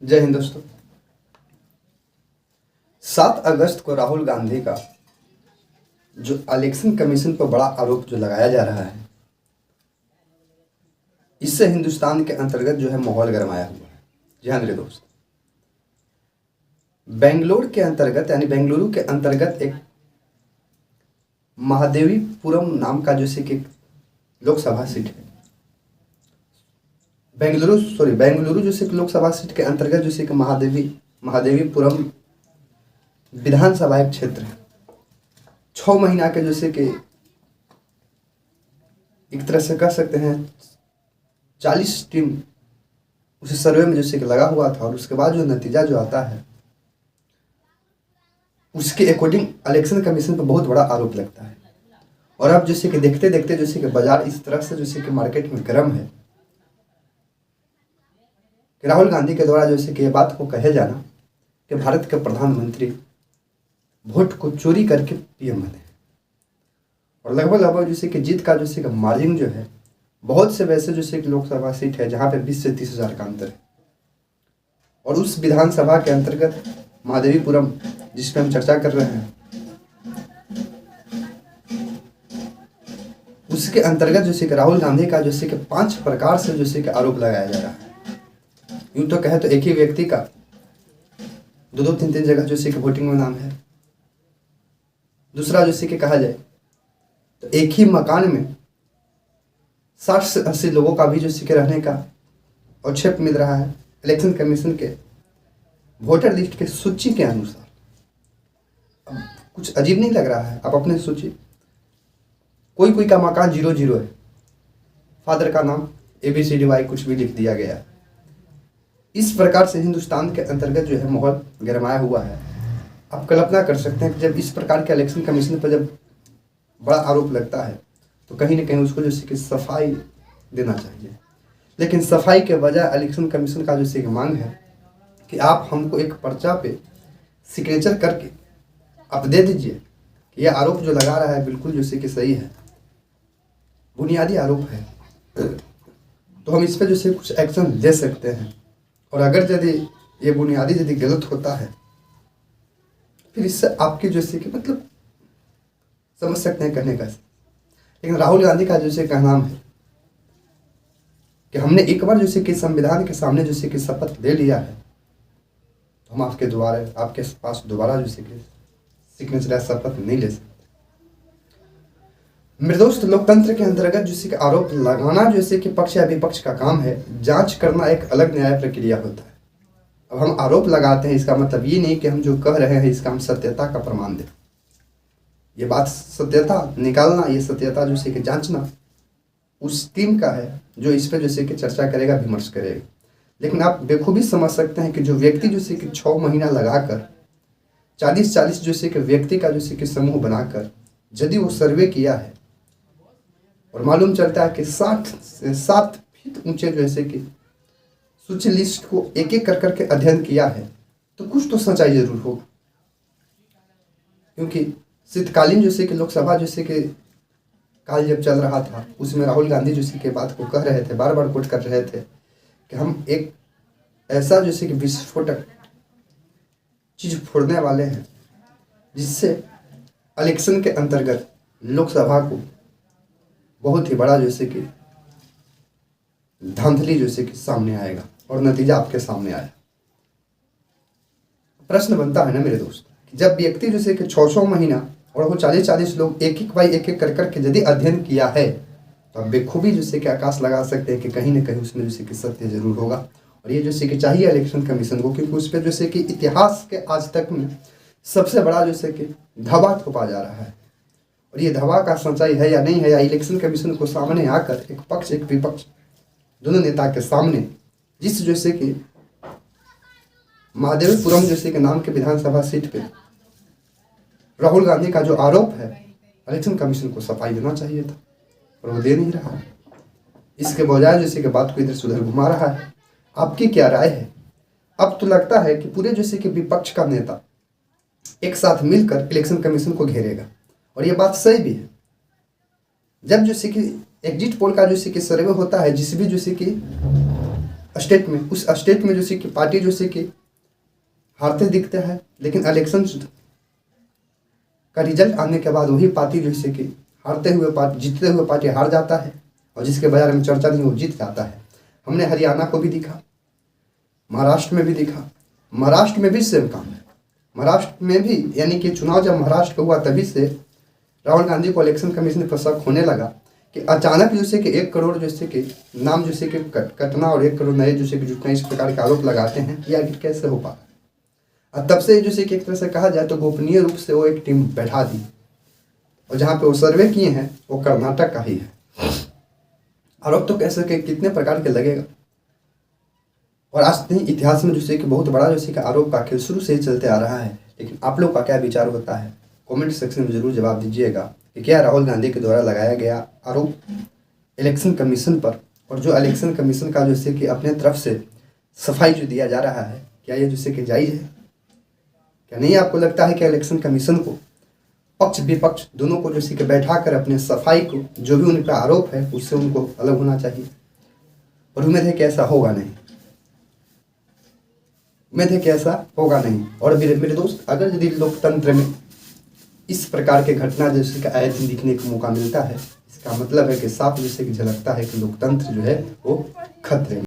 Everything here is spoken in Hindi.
जय हिंद दोस्तों। 7 अगस्त को राहुल गांधी का जो इलेक्शन कमीशन पर बड़ा आरोप जो लगाया जा रहा है, इससे हिंदुस्तान के अंतर्गत जो है माहौल गरमाया हुआ है। जी हाँ मेरे दोस्त, बेंगलोर के अंतर्गत यानी बेंगलुरु के अंतर्गत एक महादेवीपुरम नाम का जैसे कि लोकसभा सीट है। बेंगलुरु जैसे कि लोकसभा सीट के अंतर्गत जैसे कि महादेवीपुरम विधानसभा एक क्षेत्र है। 6 महीना के जैसे कि एक तरह से कह सकते हैं 40 टीम उस सर्वे में जैसे कि लगा हुआ था, और उसके बाद जो नतीजा जो आता है उसके अकॉर्डिंग इलेक्शन कमीशन पर बहुत बड़ा आरोप लगता है। और अब जैसे कि देखते देखते जैसे कि बाजार इस तरह से जैसे कि मार्केट में गर्म है कि राहुल गांधी के द्वारा जैसे कि ये बात को कहे जाना कि भारत के प्रधानमंत्री वोट को चोरी करके पीएम बने, और लगभग जैसे कि जीत का जैसे कि मार्जिन जो है, बहुत से वैसे जैसे कि लोकसभा सीट है जहाँ पे 20 से 30 हज़ार का अंतर है। और उस विधानसभा के अंतर्गत महादेवीपुरम जिस पे हम चर्चा कर रहे हैं, उसके अंतर्गत जैसे कि राहुल गांधी का जैसे कि 5 प्रकार से जैसे कि आरोप लगाया जा रहा है। यूँ तो कहे तो एक ही व्यक्ति का 2-2, 3-3 जगह जैसे कि वोटिंग में नाम है। दूसरा जैसे कि कहा जाए तो एक ही मकान में 60 से 80 लोगों का भी जैसे कि रहने का औक्षेप मिल रहा है इलेक्शन कमीशन के वोटर लिस्ट के सूची के अनुसार। अब कुछ अजीब नहीं लग रहा है? आप अपने सोचिए, कोई का मकान 00 है, फादर का नाम ABCDY कुछ भी लिख दिया गया। इस प्रकार से हिंदुस्तान के अंतर्गत जो है माहौल गरमाया हुआ है। आप कल्पना कर सकते हैं कि जब इस प्रकार के इलेक्शन कमीशन पर जब बड़ा आरोप लगता है तो कहीं ना कहीं उसको जैसे कि सफाई देना चाहिए। लेकिन सफाई के बजाय इलेक्शन कमीशन का जैसे कि मांग है कि आप हमको एक पर्चा पे सिग्नेचर करके आप दे दीजिए कि यह आरोप जो लगा रहा है बिल्कुल जैसे कि सही है, बुनियादी आरोप है, तो हम इस पर जैसे कुछ एक्शन ले सकते हैं। और अगर यदि ये बुनियादी यदि गलत होता है फिर इससे आपकी जैसे कि मतलब समझ सकते हैं कहने का। लेकिन राहुल गांधी का जैसे कहना है कि हमने एक बार जैसे कि संविधान के सामने जैसे कि शपथ ले लिया है तो हम आपके पास दोबारा जैसे कि सिग्नेचर शपथ नहीं ले सकते। मेरे दोस्त, लोकतंत्र के अंतर्गत जैसे कि आरोप लगाना जैसे कि पक्ष या विपक्ष का काम है, जांच करना एक अलग न्याय प्रक्रिया होता है। अब हम आरोप लगाते हैं, इसका मतलब ये नहीं कि हम जो कह रहे हैं इसका हम सत्यता का प्रमाण दें। ये बात सत्यता निकालना, ये सत्यता जैसे कि जांचना उस टीम का है जो इस पर जैसे कि चर्चा करेगा, विमर्श करेगा। लेकिन आप बेखूबी समझ सकते हैं कि जो व्यक्ति जैसे कि 6 महीना लगाकर 40-40 जैसे कि व्यक्ति का जैसे कि समूह बनाकर यदि वो सर्वे किया है और मालूम चलता है कि 60 से 7 फीट ऊंचे जैसे कि सूची लिस्ट को एक एक कर करके अध्ययन किया है, तो कुछ तो सच्चाई जरूर होगा। क्योंकि शीतकालीन जैसे कि लोकसभा जैसे कि काल जब चल रहा था उसमें राहुल गांधी जैसे की बात को कह रहे थे, बार बार कोट कर रहे थे कि हम एक ऐसा जैसे कि विस्फोटक चीज फोड़ने वाले हैं जिससे इलेक्शन के अंतर्गत लोकसभा को बहुत ही बड़ा जैसे कि धांधली जैसे कि सामने आएगा, और नतीजा आपके सामने आया। प्रश्न बनता है ना मेरे दोस्त कि जब व्यक्ति जैसे कि 600 महीना और वो 40-40 लोग एक बाई एक कर करके यदि अध्ययन किया है तो आप बेखूबी जैसे कि आकाश लगा सकते हैं कि कहीं ना कहीं उसमें जैसे कि सत्य जरूर होगा। और ये जैसे कि चाहिए इलेक्शन कमीशन को, क्योंकि उस पर जैसे कि इतिहास के आज तक में सबसे बड़ा जैसे कि धवा थोपा जा रहा है। और ये धवा का सच्चाई है या नहीं है, या इलेक्शन कमीशन को सामने आकर एक पक्ष एक विपक्ष दोनों नेता के सामने जिस जैसे कि महादेवीपुरम जैसे के नाम के विधानसभा सीट पे राहुल गांधी का जो आरोप है, इलेक्शन कमीशन को सफाई देना चाहिए था, और वो दे नहीं रहा है। इसके बजाय जैसे कि बात को इधर से उधर घुमा रहा है। आपकी क्या राय है? अब तो लगता है कि पूरे जैसे कि विपक्ष का नेता एक साथ मिलकर इलेक्शन कमीशन को घेरेगा, और ये बात सही भी है। जब जैसे कि एग्जिट पोल का जैसे कि सर्वे होता है, जिस भी जैसे कि स्टेट में, उस स्टेट में जैसे कि पार्टी जैसे कि हारते दिखते हैं, लेकिन इलेक्शन का रिजल्ट आने के बाद वही पार्टी जैसे कि जीतते हुए पार्टी हार जाता है, और जिसके बारे में चर्चा नहीं, वो जीत जाता है। हमने हरियाणा को भी दिखा, महाराष्ट्र में भी दिखा, महाराष्ट्र में भी सेम काम है। महाराष्ट्र में भी यानी कि चुनाव जब महाराष्ट्र का हुआ, तभी से राहुल गांधी को इलेक्शन कमीशन पर शक होने लगा कि अचानक जैसे कि 1 करोड़ जैसे कि नाम जैसे कि कटना और 1 करोड़ नए जैसे कि जुटना, इस प्रकार के आरोप लगाते हैं, ये आखिर कैसे हो पा। और तब से जैसे कि एक तरह से कहा जाए तो गोपनीय रूप से वो एक टीम बैठा दी, और जहाँ पे वो सर्वे किए हैं वो कर्नाटक का ही है। आरोप तो कैसे के कितने प्रकार के लगेगा, और आज नहीं इतिहास में जैसे कि बहुत बड़ा जैसे कि आरोप का खेल शुरू से ही चलते आ रहा है। लेकिन आप लोग का क्या विचार होता है, कमेंट सेक्शन में जरूर जवाब दीजिएगा कि क्या राहुल गांधी के द्वारा लगाया गया आरोप इलेक्शन कमीशन पर, और जो इलेक्शन कमीशन का जैसे कि अपने तरफ से सफाई जो दिया जा रहा है, क्या ये जैसे कि जायज़ है, क्या नहीं आपको लगता है कि इलेक्शन कमीशन को पक्ष विपक्ष दोनों को जैसे कि बैठा कर अपने सफाई को, जो भी उन पर आरोप है उससे उनको अलग होना चाहिए। और उम्मीद है कि ऐसा होगा नहीं, उम्मीद है कि ऐसा होगा नहीं। और मेरे दोस्त, अगर यदि लोकतंत्र में इस प्रकार के घटना जैसे कि आए दिन दिखने का मौका मिलता है, इसका मतलब है कि साफ जैसे कि झलकता है कि लोकतंत्र जो है वो खतरे में।